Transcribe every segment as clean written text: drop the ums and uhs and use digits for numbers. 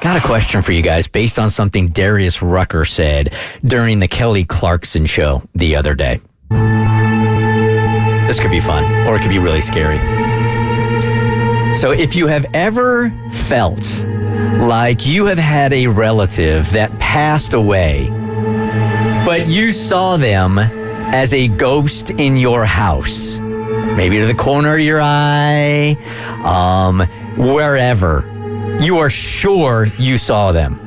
Got a question for you guys based on something Darius Rucker said during the Kelly Clarkson show the other day. This could be fun, or it could be really scary. So if you have ever felt like you have had a relative that passed away, but you saw them as a ghost in your house, maybe to the corner of your eye, wherever, you are sure you saw them.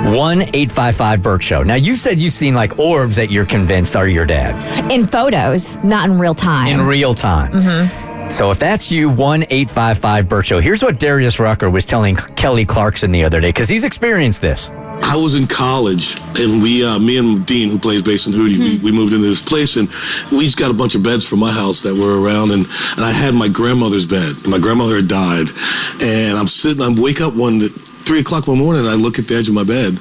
1-855-BERT show. Now, you said you've seen like orbs that you're convinced are your dad. In photos, not in real time. In real time. Mm-hmm. So if that's you, 1-855-BERT show. Here's what Darius Rucker was telling Kelly Clarkson the other day, because he's experienced this. I was in college, and me and Dean, who plays bass in Hootie, we moved into this place, and we just got a bunch of beds from my house that were around, and I had my grandmother's bed. My grandmother had died, and I wake up 3 o'clock one morning, and I look at the edge of my bed.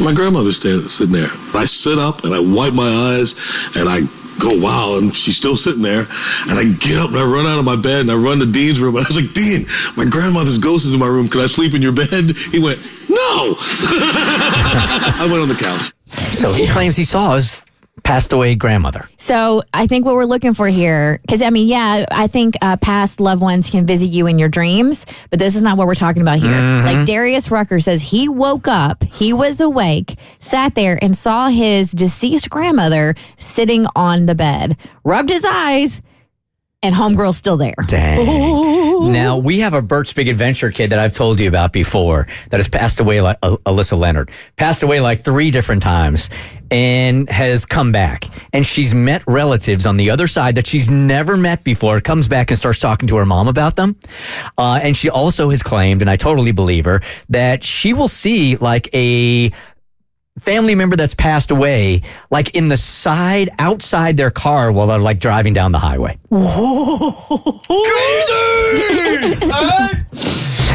My grandmother's sitting there. I sit up, and I wipe my eyes, and I go, wow, and she's still sitting there. And I get up, and I run out of my bed, and I run to Dean's room, and I was like, Dean, my grandmother's ghost is in my room. Can I sleep in your bed? He went, no. I went on the couch. So he claims he saw his passed away grandmother. So I think what we're looking for here, because I think past loved ones can visit you in your dreams, but this is not what we're talking about here. Mm-hmm. Like Darius Rucker says, he woke up, he was awake, sat there and saw his deceased grandmother sitting on the bed, rubbed his eyes, and homegirl's still there. Dang. Ooh. Now, we have a Bert's Big Adventure kid that I've told you about before that has passed away, like Alyssa Leonard. Passed away like 3 different times and has come back. And she's met relatives on the other side that she's never met before, comes back and starts talking to her mom about them. And she also has claimed, and I totally believe her, that she will see like a family member that's passed away, like in the side, outside their car while they're like driving down the highway. Crazy!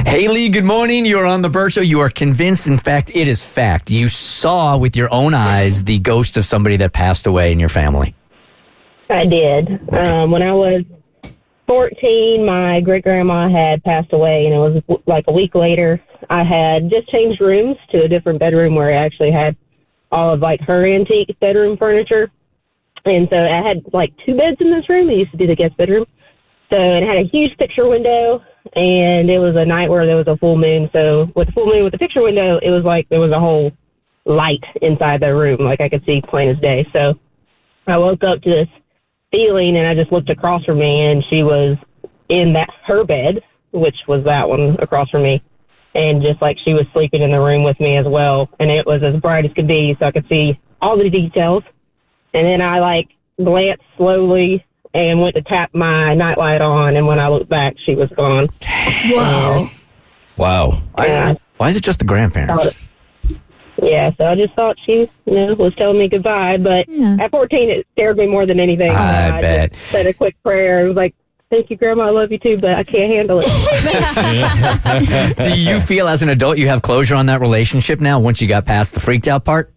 Haley, good morning. You're on the Bert Show. You are convinced, in fact, it is fact. You saw with your own eyes the ghost of somebody that passed away in your family. I did. Okay. When I was 14, my great-grandma had passed away, and it was like a week later. I had just changed rooms to a different bedroom where I actually had all of like her antique bedroom furniture. And so I had like 2 beds in this room. It used to be the guest bedroom. So it had a huge picture window, and it was a night where there was a full moon. So with the full moon with the picture window, it was like there was a whole light inside the room, like I could see plain as day. So I woke up to this feeling, and I just looked across from me, and she was in her bed, which was that one across from me. And just like she was sleeping in the room with me as well. And it was as bright as could be, so I could see all the details. And then I like glanced slowly and went to tap my nightlight on. And when I looked back, she was gone. Wow. Wow. Why is it just the grandparents? Yeah, so I just thought she was telling me goodbye. But at 14, it scared me more than anything. I bet. Just said a quick prayer. It was like, thank you, Grandma. I love you too, but I can't handle it. Do you feel as an adult you have closure on that relationship now once you got past the freaked out part?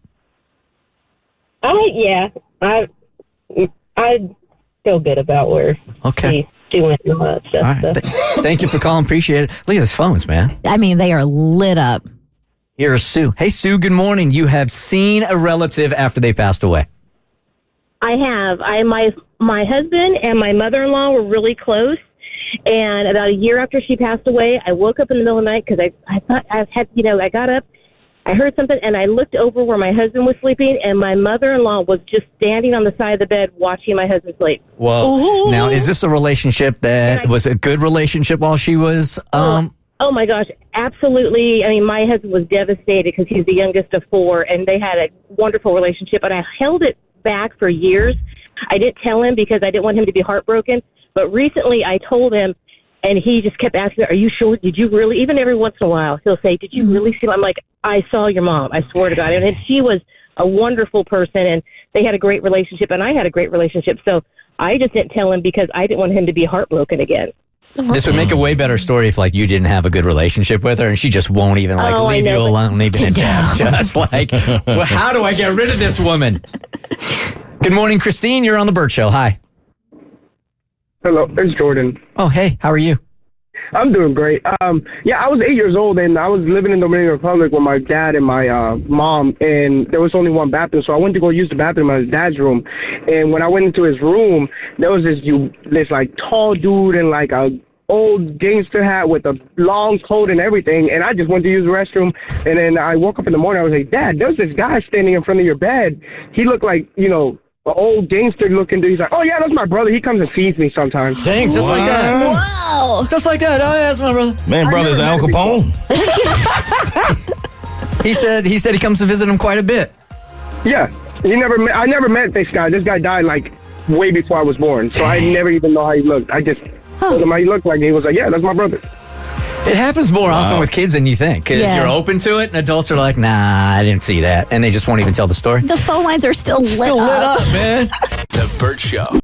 I feel good about where she went and all that stuff. All right. Thank you for calling. Appreciate it. Look at these phones, man. I mean, they are lit up. Here's Sue. Hey, Sue, good morning. You have seen a relative after they passed away. I have. My husband and my mother-in-law were really close, and about a year after she passed away, I woke up in the middle of the night because I thought I got up, I heard something, and I looked over where my husband was sleeping, and my mother-in-law was just standing on the side of the bed watching my husband sleep. Whoa. Ooh. Now, is this a relationship that was a good relationship while she was... Oh, my gosh, absolutely. I mean, my husband was devastated because he's the youngest of 4, and they had a wonderful relationship, and I held it back for years. I didn't tell him because I didn't want him to be heartbroken, but recently I told him, and he just kept asking, are you sure? Did you really? Even every once in a while, he'll say, did you really see? I'm like, I saw your mom. I swear to God. And she was a wonderful person, and they had a great relationship, and I had a great relationship. So I just didn't tell him because I didn't want him to be heartbroken again. This would make a way better story if, like, you didn't have a good relationship with her and she just won't even, like, leave you alone, even in death. Just like, well, how do I get rid of this woman? Good morning, Christine. You're on the Bert Show. Hi. Hello, it's Jordan. Oh, hey. How are you? I'm doing great. Yeah, I was 8 years old, and I was living in the Dominican Republic with my dad and my mom, and there was only one bathroom, so I went to go use the bathroom in his dad's room. And when I went into his room, there was this like tall dude in like a old gangster hat with a long coat and everything, and I just went to use the restroom, and then I woke up in the morning. I was like, Dad, there's this guy standing in front of your bed. He looked like, an old gangster looking dude. He's like, oh yeah, that's my brother. He comes and feeds me sometimes. Dang, just like that. Whoa. Just like that. Oh, yeah, that's my brother. Man, brother's Al Capone. He said he comes to visit him quite a bit. Yeah, I never met this guy. This guy died like way before I was born, so I never even know how he looked. I just told him how he looked like, and he was like, yeah, that's my brother. It happens more often with kids than you think, because you're open to it, and adults are like, nah, I didn't see that, and they just won't even tell the story. The phone lines are still lit up. Lit up, man. The Bert Show.